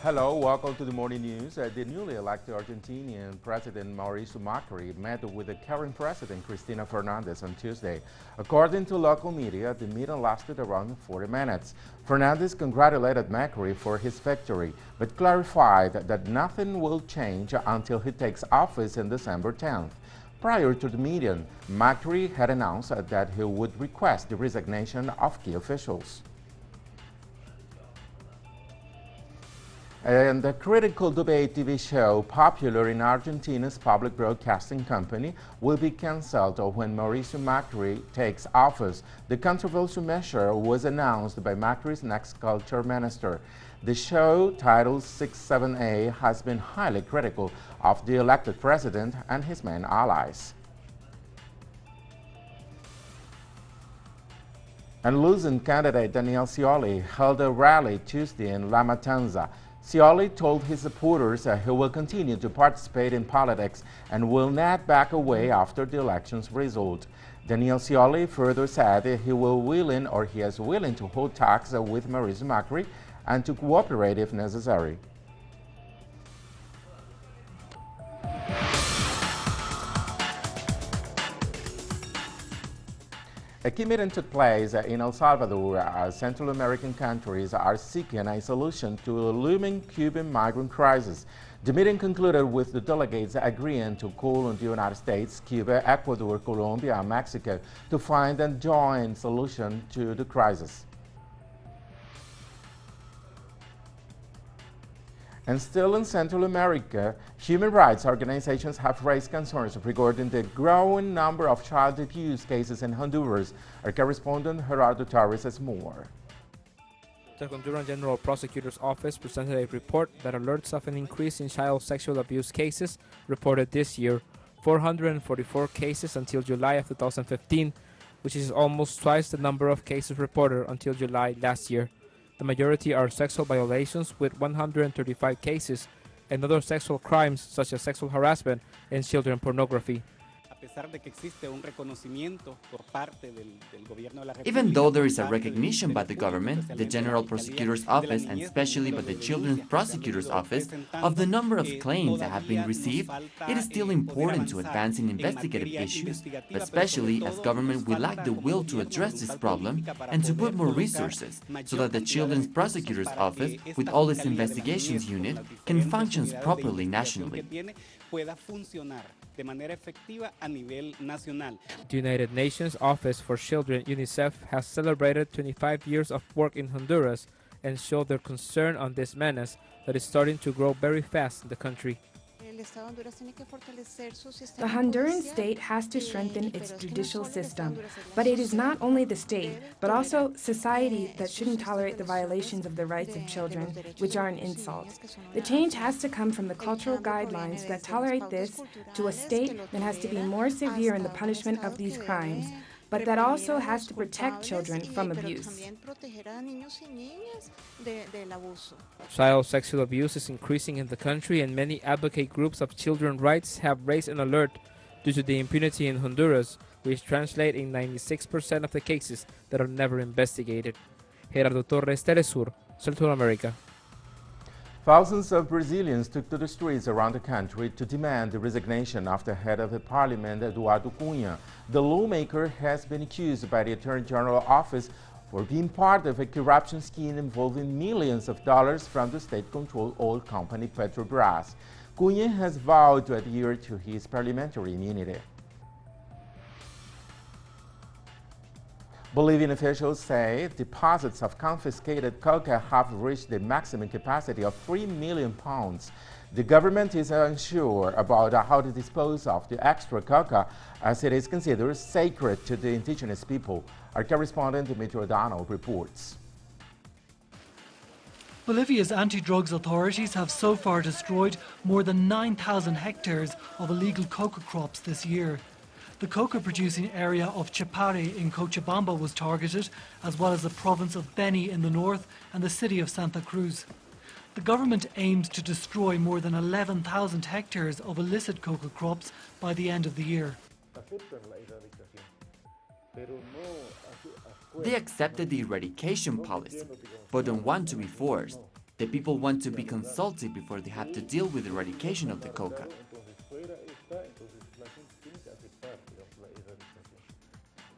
Hello, welcome to the morning news. The newly elected Argentinian President Mauricio Macri met with the current President Cristina Fernandez on Tuesday. According to local media, the meeting lasted around 40 minutes. Fernandez congratulated Macri for his victory, but clarified that nothing will change until he takes office on December 10th. Prior to the meeting, Macri had announced that he would request the resignation of key officials. And the critical debate TV show, popular in Argentina's public broadcasting company, will be cancelled when Mauricio Macri takes office. The controversial measure was announced by Macri's next culture minister. The show, titled 67A, has been highly critical of the elected president and his main allies. And losing candidate Daniel Scioli held a rally Tuesday in La Matanza. Scioli told his supporters he will continue to participate in politics and will not back away after the election's result. Daniel Scioli further said he is willing to hold talks with Mauricio Macri and to cooperate if necessary. A key meeting took place in El Salvador. Central American countries are seeking a solution to a looming Cuban migrant crisis. The meeting concluded with the delegates agreeing to call on the United States, Cuba, Ecuador, Colombia, and Mexico to find a joint solution to the crisis. And still in Central America, human rights organizations have raised concerns regarding the growing number of child abuse cases in Honduras. Our correspondent Gerardo Torres has more. The Honduran General Prosecutor's Office presented a report that alerts of an increase in child sexual abuse cases reported this year, 444 cases until July of 2015, which is almost twice the number of cases reported until July last year. The majority are sexual violations with 135 cases and other sexual crimes such as sexual harassment and children pornography. Even though there is a recognition by the government, the General Prosecutor's Office, and especially by the Children's Prosecutor's Office, of the number of claims that have been received, it is still important to advance in investigative issues, but especially as government will lack the will to address this problem and to put more resources so that the Children's Prosecutor's Office, with all its investigations unit, can function properly nationally. The United Nations Office for Children, UNICEF, has celebrated 25 years of work in Honduras and showed their concern on this menace that is starting to grow very fast in the country. The Honduran state has to strengthen its judicial system, but it is not only the state, but also society that shouldn't tolerate the violations of the rights of children, which are an insult. The change has to come from the cultural guidelines that tolerate this to a state that has to be more severe in the punishment of these crimes, but that also has to protect children from abuse. Child sexual abuse is increasing in the country, and many advocate groups of children's rights have raised an alert due to the impunity in Honduras, which translates in 96% of the cases that are never investigated. Gerardo Torres, Telesur, Central America. Thousands of Brazilians took to the streets around the country to demand the resignation of the head of the parliament, Eduardo Cunha. The lawmaker has been accused by the Attorney General's office for being part of a corruption scheme involving millions of dollars from the state-controlled oil company Petrobras. Cunha has vowed to adhere to his parliamentary immunity. Bolivian officials say deposits of confiscated coca have reached the maximum capacity of 3 million pounds. The government is unsure about how to dispose of the extra coca, as it is considered sacred to the indigenous people. Our correspondent Dimitri O'Donnell reports. Bolivia's anti-drugs authorities have so far destroyed more than 9,000 hectares of illegal coca crops this year. The coca-producing area of Chapare in Cochabamba was targeted, as well as the province of Beni in the north and the city of Santa Cruz. The government aims to destroy more than 11,000 hectares of illicit coca crops by the end of the year. They accepted the eradication policy, but don't want to be forced. The people want to be consulted before they have to deal with the eradication of the coca.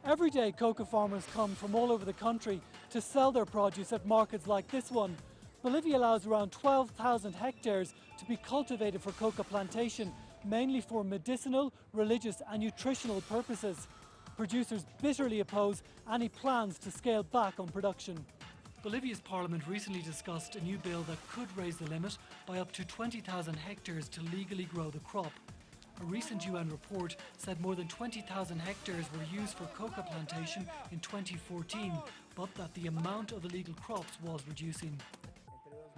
Every day, coca farmers come from all over the country to sell their produce at markets like this one. Bolivia allows around 12,000 hectares to be cultivated for coca plantation, mainly for medicinal, religious and nutritional purposes. Producers bitterly oppose any plans to scale back on production. Bolivia's parliament recently discussed a new bill that could raise the limit by up to 20,000 hectares to legally grow the crop. A recent UN report said more than 20,000 hectares were used for coca plantation in 2014, but that the amount of illegal crops was reducing.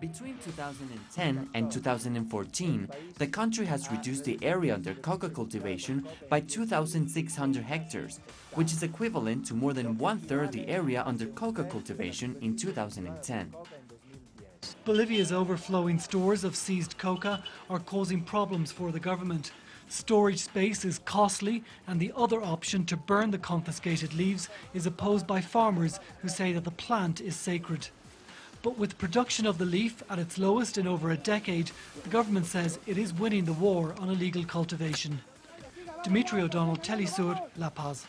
Between 2010 and 2014, the country has reduced the area under coca cultivation by 2,600 hectares, which is equivalent to more than one-third the area under coca cultivation in 2010. Bolivia's overflowing stores of seized coca are causing problems for the government. Storage space is costly, and the other option, to burn the confiscated leaves, is opposed by farmers who say that the plant is sacred. But with production of the leaf at its lowest in over a decade, the government says it is winning the war on illegal cultivation. Dimitri O'Donnell, Telesur, La Paz.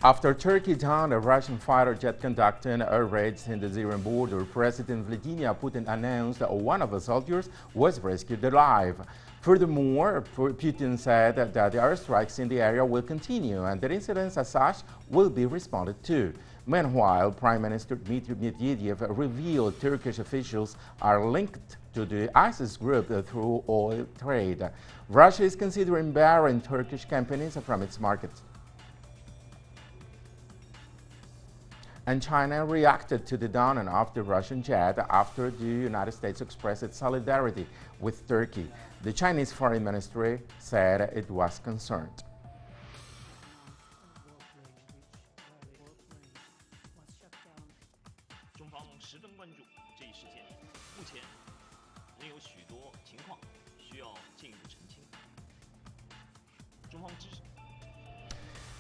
After Turkey downed a Russian fighter jet conducting air raids in the Syrian border, President Vladimir Putin announced that one of the soldiers was rescued alive. Furthermore, Putin said that the airstrikes in the area will continue and that incidents as such will be responded to. Meanwhile, Prime Minister Dmitry Medvedev revealed Turkish officials are linked to the ISIS group through oil trade. Russia is considering barring Turkish companies from its markets. And China reacted to the downing of the Russian jet after the United States expressed its solidarity with Turkey. The Chinese Foreign Ministry said it was concerned.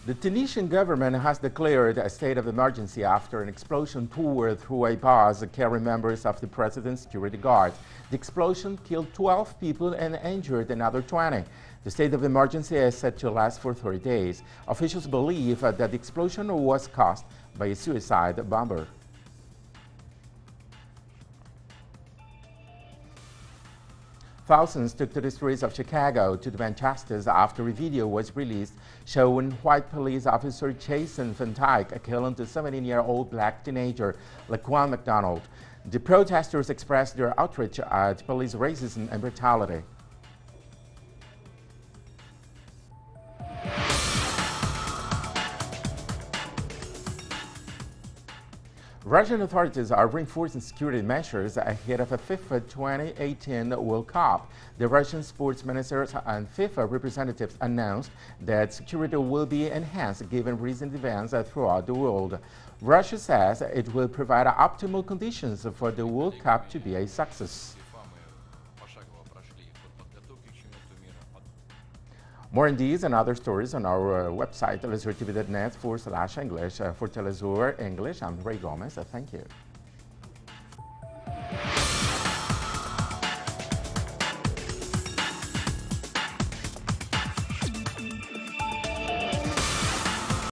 The Tunisian government has declared a state of emergency after an explosion tore through a bus carrying members of the president's security guard. The explosion killed 12 people and injured another 20. The state of emergency is set to last for 30 days. Officials believe that the explosion was caused by a suicide bomber. Thousands took to the streets of Chicago to demand justice after a video was released showing white police officer Jason Van Dyke killing the 17-year-old black teenager Laquan McDonald. The protesters expressed their outrage at police racism and brutality. Russian authorities are reinforcing security measures ahead of a FIFA 2018 World Cup. The Russian sports ministers and FIFA representatives announced that security will be enhanced given recent events throughout the world. Russia says it will provide optimal conditions for the World Cup to be a success. More on these and other stories on our website, telesurtv.net/English. For Telesur English, I'm Ray Gomez. Thank you.